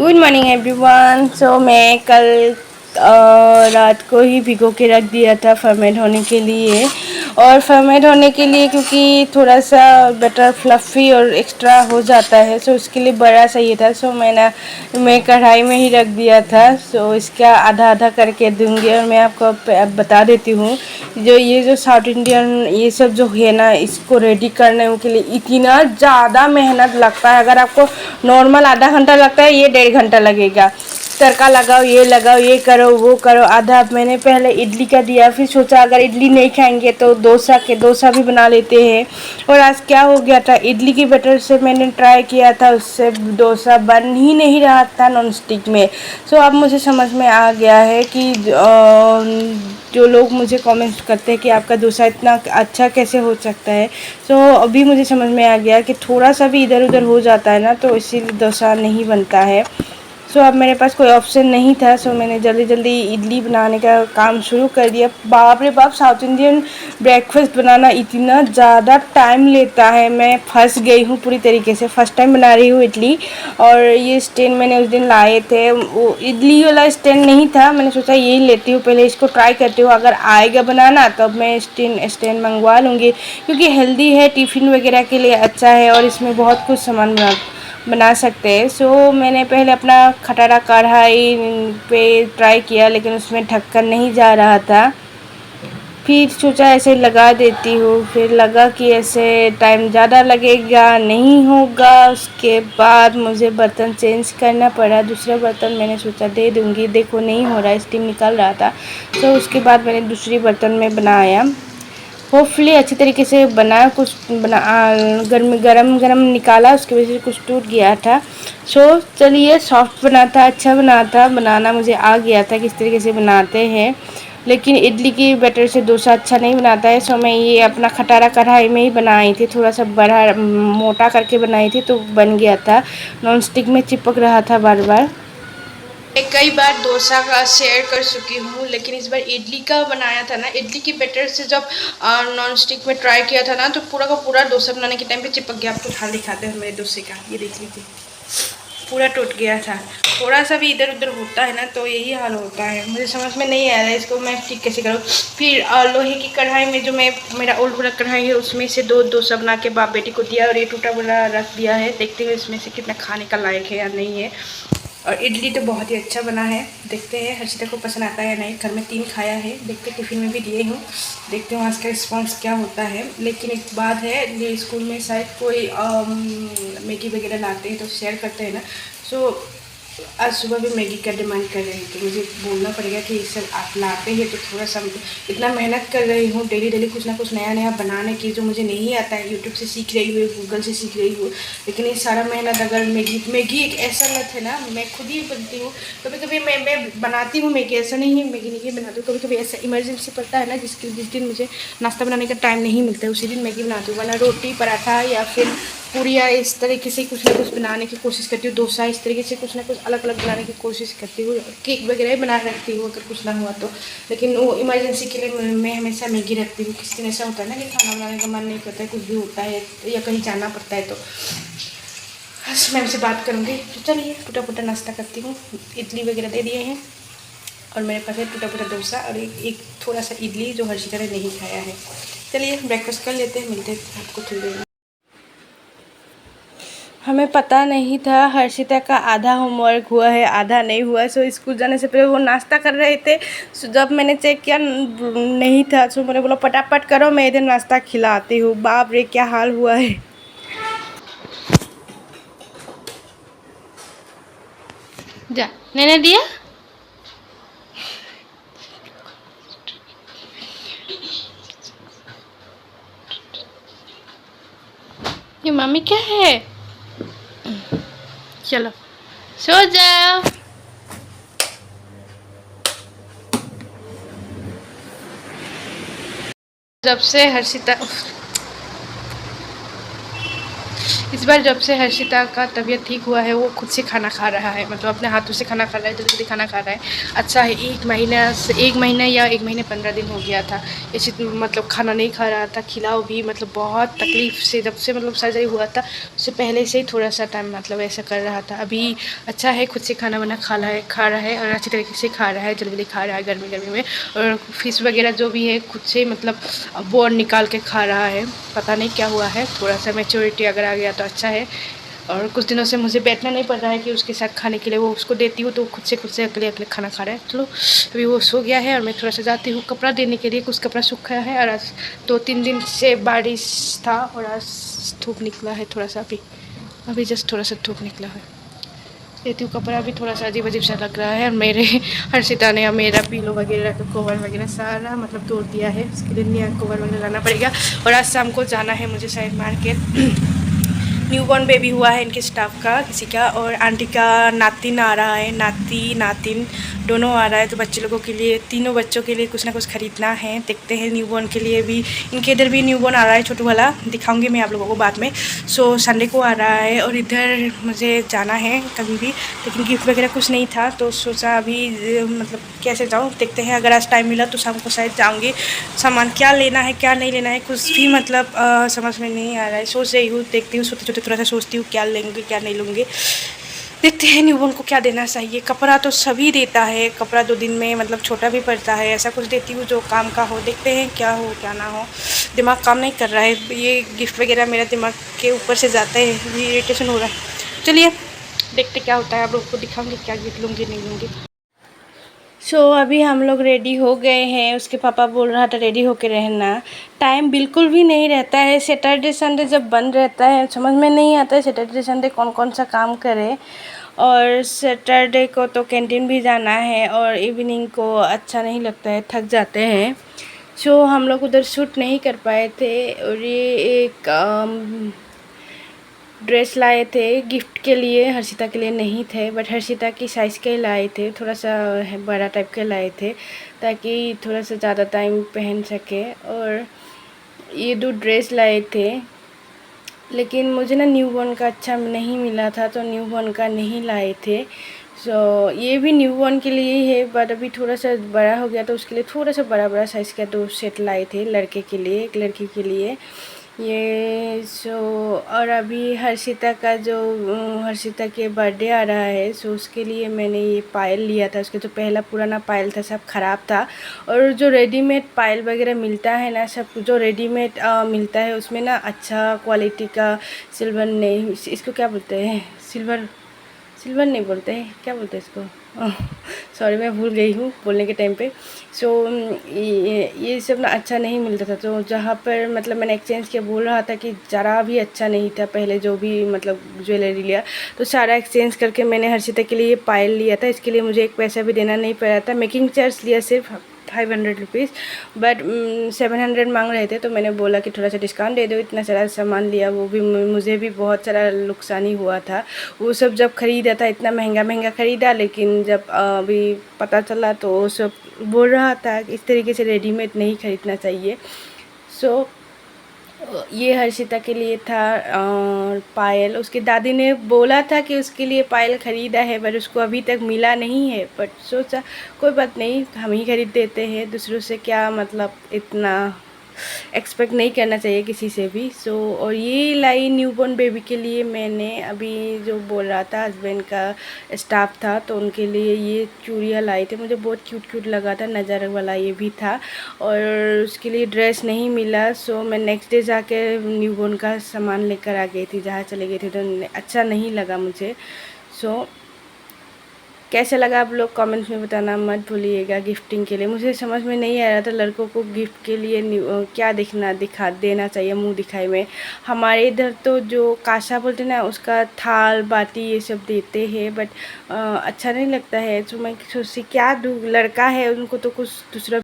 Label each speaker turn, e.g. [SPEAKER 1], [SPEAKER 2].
[SPEAKER 1] Good morning everyone. सो मैं कल रात को ही भिगो के रख दिया था फर्मेंट होने के लिए। और फर्मेंट होने के लिए क्योंकि थोड़ा सा बटर फ्लफ़ी और एक्स्ट्रा हो जाता है, सो उसके लिए बड़ा चाहिए था। सो मैं कढ़ाई में ही रख दिया था। सो इसका आधा आधा करके दूंगी। और मैं आपको अब बता देती हूँ, जो साउथ इंडियन ये सब जो है ना, इसको रेडी करने के लिए इतना ज़्यादा मेहनत लगता है। अगर आपको नॉर्मल आधा घंटा लगता है, ये 1.5 घंटा लगेगा। तड़का लगाओ, ये लगाओ, ये करो, वो करो। आधा मैंने पहले इडली का दिया, फिर सोचा अगर इडली नहीं खाएंगे तो डोसा भी बना लेते हैं। और आज क्या हो गया था, इडली की बैटर से मैंने ट्राई किया था, उससे डोसा बन ही नहीं रहा था नॉन स्टिक में। सो अब मुझे समझ में आ गया है कि जो लोग मुझे कमेंट करते हैं कि आपका डोसा इतना अच्छा कैसे हो सकता है, सो अभी मुझे समझ में आ गया कि थोड़ा सा भी इधर उधर हो जाता है ना, तो इसीलिए डोसा नहीं बनता है। सो अब मेरे पास कोई ऑप्शन नहीं था। सो मैंने जल्दी जल्दी इडली बनाने का काम शुरू कर दिया। बाप रे बाप, साउथ इंडियन ब्रेकफास्ट बनाना इतना ज़्यादा टाइम लेता है। मैं फंस गई हूँ पूरी तरीके से। फर्स्ट टाइम बना रही हूँ इडली। और ये स्टैंड मैंने उस दिन लाए थे, वो इडली वाला स्टैंड नहीं था। मैंने सोचा यही लेती हूँ, पहले इसको ट्राई करती हूँ, अगर आएगा बनाना तब मैं स्टैंड मंगवा लूँगी, क्योंकि हेल्दी है, टिफ़िन वगैरह के लिए अच्छा है और इसमें बहुत कुछ सामान बना सकते हैं। सो मैंने पहले अपना खटारा कढ़ाई पे ट्राई किया, लेकिन उसमें ढक्कन नहीं जा रहा था। फिर सोचा ऐसे लगा देती हूँ, फिर लगा कि ऐसे टाइम ज़्यादा लगेगा, नहीं होगा। उसके बाद मुझे बर्तन चेंज करना पड़ा। दूसरा बर्तन मैंने सोचा दे दूँगी, देखो नहीं हो रहा, स्टीम निकल रहा था। तो उसके बाद मैंने दूसरी बर्तन में बनाया। होपफुली अच्छी तरीके से बना, कुछ गरम गरम निकाला, उसकी वजह से कुछ टूट गया था। सो चलिए, सॉफ्ट बना था, अच्छा बना था, बनाना मुझे आ गया था किस तरीके से बनाते हैं। लेकिन इडली की बैटर से डोसा अच्छा नहीं बनाता है। सो मैं ये अपना खटारा कढ़ाई में ही बनाई थी, थोड़ा सा बड़ा मोटा करके बनाई थी, तो बन गया था। नॉन स्टिक में चिपक रहा था बार बार। मैं कई बार डोसा का शेयर कर चुकी हूँ, लेकिन इस बार इडली का बनाया था ना। इडली की बैटर से जब नॉन स्टिक में ट्राई किया था ना, तो पूरा का पूरा डोसा बनाने के टाइम पे चिपक गया। आपको हाल दिखाते हैं मेरे डोसे का, ये देख लीजिए, पूरा टूट गया था। थोड़ा सा भी इधर उधर होता है ना, तो यही हाल होता है। मुझे समझ में नहीं आ रहा है इसको मैं ठीक कैसे करूँ। फिर लोहे की कढ़ाई में, जो मेरा ओल्ड वाला कढ़ाई है, उसमें से दो डोसा बना के बाप बेटी को दिया, और ये टूटा बड़ा रख दिया है। देखते हुए इसमें से कितना खाने का लायक है या नहीं है। और इडली तो बहुत ही अच्छा बना है। देखते हैं हर्षिता को पसंद आता है या नहीं। घर में 3 खाया है, देखते टिफ़िन में भी दिए हूँ, देखते हूँ आज का रिस्पॉन्स क्या होता है। लेकिन एक बात है, ये स्कूल में शायद कोई मैगी वगैरह लाते हैं तो शेयर करते हैं ना। सो आज सुबह भी मैगी का डिमांड कर रहे हैं, तो मुझे बोलना पड़ेगा कि सर आप लाते हैं तो थोड़ा सा, इतना मेहनत कर रही हूँ डेली डेली कुछ ना कुछ नया नया बनाने की, जो मुझे नहीं आता है। यूट्यूब से सीख रही हूँ, गूगल से सीख रही हूँ, लेकिन ये सारा मेहनत अगर मैगी एक ऐसा लत है ना, मैं खुद ही बनती हूँ। कभी कभी मैं बनाती हूँ मैगी, ऐसा नहीं है मैगी नहीं बनाती हूँ। कभी कभी ऐसा इमरजेंसी पड़ता है ना, जिस दिन मुझे नाश्ता बनाने का टाइम नहीं मिलता है, उसी दिन मैगी बनाती हूँ। वरना रोटी, पराठा या फिर पूरियाँ इस तरीके से कुछ ना कुछ बनाने की कोशिश करती हूँ। डोसा इस तरीके से कुछ ना कुछ अलग अलग बनाने की कोशिश करती हूँ। केक वगैरह बना रखती हूँ अगर कुछ ना हुआ तो। लेकिन वो इमरजेंसी के लिए मैं हमेशा मैगी रखती हूँ। किसी दिन ऐसा होता है ना कि खाना बनाने का मन नहीं करता है, कुछ भी होता है या कहीं जाना पड़ता है, तो बस मैम से बात करूँगी। तो चलिए टूटा फूटा नाश्ता करती हूँ। इडली वगैरह दे दिए हैं, और मेरे पास है टूटा फूटा डोसा और एक थोड़ा सा इडली जो हर्षिता ने नहीं खाया है। चलिए ब्रेकफास्ट कर लेते हैं, मिलते हैं आपको थोड़ी देर में। हमें पता नहीं था हर्षिता का आधा होमवर्क हुआ है, आधा नहीं हुआ। सो स्कूल जाने से पहले वो नाश्ता कर रहे थे। सो जब मैंने चेक किया नहीं था, सो मैंने बोला फटाफट करो, मैं इधर नाश्ता खिलाती हूँ। बाप रे क्या हाल हुआ है। जा मैंने दिया। ये मम्मी क्या है, चलो सो जाओ। जब से हर्षिता इस बार जब से हर्षिता का तबीयत ठीक हुआ है वो खुद से खाना खा रहा है, मतलब अपने हाथों से खाना खा रहा है, जल्दी जल्दी खाना खा रहा है। अच्छा है, 1 महीना या 1 महीने 15 दिन हो गया था ऐसे, मतलब खाना नहीं खा रहा था, खिलाओ भी मतलब बहुत तकलीफ़ से, जब से मतलब सर्जरी हुआ था उससे पहले से ही थोड़ा सा टाइम मतलब ऐसा कर रहा था। अभी अच्छा है, खुद से खाना वाना खा रहा है और अच्छी तरीके से खा रहा है, जल्दी जल्दी खा रहा है गर्मी गर्मी में। और फिश वगैरह जो भी है खुद से मतलब बोन निकाल के खा रहा है। पता नहीं क्या हुआ है, थोड़ा सा मैच्योरिटी अगर आ गया तो अच्छा है। और कुछ दिनों से मुझे बैठना नहीं पड़ रहा है कि उसके साथ खाने के लिए, वो उसको देती हूँ तो खुद से अकेले अकेले खाना खा रहा है। चलो अभी वो सो गया है और मैं थोड़ा सा जाती हूँ कपड़ा देने के लिए, कुछ कपड़ा सूखा है और आज 2-3 दिन से बारिश था और आज धूप निकला है थोड़ा सा, अभी जस्ट थोड़ा सा धूप निकला है। देती हूँ कपड़ा, भी थोड़ा सा अजीब अजीब सा लग रहा है। और मेरे हर्षिता ने मेरा पीलो वगैरह का कवर वगैरह सारा मतलब तोड़ दिया है, उसके लिए नया कवर वगैरह लाना पड़ेगा। और आज शाम को जाना है मुझे शायद मार्केट। न्यूबॉर्न बेबी हुआ है इनके स्टाफ का किसी का, और आंटी का नातिन आ रहा है, नातिन दोनों आ रहा है, तो बच्चे लोगों के लिए, तीनों बच्चों के लिए कुछ ना कुछ ख़रीदना है। देखते हैं न्यूबॉर्न के लिए भी, इनके इधर भी न्यूबॉर्न आ रहा है छोटू वाला, दिखाऊंगी मैं आप लोगों को बाद में। सो संडे को आ रहा है और इधर मुझे जाना है कभी भी, लेकिन गिफ्ट वगैरह कुछ नहीं था तो सोचा अभी मतलब कैसे जाऊँ, देखते हैं। अगर आज टाइम मिला तो शाम को शायद जाऊँगी। सामान क्या लेना है क्या नहीं लेना है कुछ भी मतलब समझ में नहीं आ रहा है, सोच रही हूँ, देखती हूँ, छोटे छोटे थोड़ा सा सोचती हूँ क्या लेंगे क्या नहीं लूँगी। देखते हैं न्यूबॉर्न को क्या देना चाहिए। कपड़ा तो सभी देता है, कपड़ा 2 दिन में मतलब छोटा भी पड़ता है, ऐसा कुछ देती हूँ जो काम का हो। देखते हैं क्या हो क्या ना हो, दिमाग काम नहीं कर रहा है, ये गिफ्ट वगैरह मेरा दिमाग के ऊपर से जाता है, ये इरिटेशन हो रहा है। चलिए देखते क्या होता है, आप लोग को दिखाऊंगी क्या गिफ्ट लूँगी नहीं लूँगी। अभी हम लोग रेडी हो गए हैं, उसके पापा बोल रहा था रेडी होके रहना। टाइम बिल्कुल भी नहीं रहता है, सैटरडे संडे जब बंद रहता है समझ में नहीं आता है सैटरडे संडे कौन कौन सा काम करे। और सैटरडे को तो कैंटीन भी जाना है और इवनिंग को अच्छा नहीं लगता है, थक जाते हैं। हम लोग उधर शूट नहीं कर पाए थे। और ये एक ड्रेस लाए थे गिफ्ट के लिए, हर्षिता के लिए नहीं थे, बट हर्षिता की साइज़ के लाए थे, थोड़ा सा बड़ा टाइप के लाए थे ताकि थोड़ा सा ज़्यादा टाइम पहन सके। और ये 2 ड्रेस लाए थे, लेकिन मुझे ना न्यूबॉर्न का अच्छा नहीं मिला था तो न्यूबॉर्न का नहीं लाए थे। ये भी न्यूबॉर्न के लिए ही है, बट अभी थोड़ा सा बड़ा हो गया तो उसके लिए थोड़ा सा बड़ा बड़ा साइज़ का 2 सेट लाए थे, लड़के के लिए एक लड़की के लिए। ये और अभी हर्षिता का जो हर्षिता के बर्थडे आ रहा है, उसके लिए मैंने ये पायल लिया था। उसके जो पहला पुराना पायल था सब ख़राब था, और जो रेडीमेड पायल वगैरह मिलता है ना, सब जो रेडीमेड मिलता है उसमें ना अच्छा क्वालिटी का सिल्वर नहीं, इसको क्या बोलते हैं, सिल्वर नहीं बोलते हैं, क्या बोलते हैं इसको, सॉरी मैं भूल गई हूँ बोलने के टाइम पे। ये सब ना अच्छा नहीं मिलता था, तो जहाँ पर मतलब मैंने एक्सचेंज किया, बोल रहा था कि ज़रा भी अच्छा नहीं था पहले जो भी मतलब ज्वेलरी लिया, तो सारा एक्सचेंज करके मैंने हर्षिता के लिए ये पायल लिया था। इसके लिए मुझे एक पैसा भी देना नहीं पड़ा था, मेकिंग चार्ज लिया सिर्फ 500 रुपीज़, बट 700 मांग रहे थे, तो मैंने बोला कि थोड़ा सा डिस्काउंट दे दो, इतना सारा सामान लिया, वो भी मुझे भी बहुत सारा नुकसान ही हुआ था। वो सब जब ख़रीदा था इतना महंगा महंगा ख़रीदा, लेकिन जब अभी पता चला तो वो सब बोल रहा था कि इस तरीके से रेडीमेड नहीं ख़रीदना चाहिए। ये हर्षिता के लिए था और पायल, उसकी दादी ने बोला था कि उसके लिए पायल ख़रीदा है, बट उसको अभी तक मिला नहीं है, बट सोचा कोई बात नहीं, हम ही ख़रीद देते हैं, दूसरों से क्या मतलब इतना एक्सपेक्ट नहीं करना चाहिए किसी से भी। और ये लाई न्यूबॉर्न बेबी के लिए मैंने, अभी जो बोल रहा था हस्बैंड का स्टाफ था, तो उनके लिए ये चूड़ियाँ लाई थे, मुझे बहुत क्यूट क्यूट लगा था, नज़र वाला ये भी था। और उसके लिए ड्रेस नहीं मिला, मैं नेक्स्ट डे जाके न्यूबॉर्न का सामान लेकर आ गई थी, जहाँ चले गए थे, तो अच्छा नहीं लगा मुझे। कैसा लगा आप लोग कमेंट्स में बताना मत भूलिएगा। गिफ्टिंग के लिए मुझे समझ में नहीं आ रहा था लड़कों को गिफ्ट के लिए क्या दिखा देना चाहिए मुंह दिखाई में। हमारे इधर तो जो कासा बोलते ना, उसका थाल बाटी ये सब देते हैं, बट अच्छा नहीं लगता है। तो मैं सोचती क्या दूँ, लड़का है उनको तो कुछ दूसरा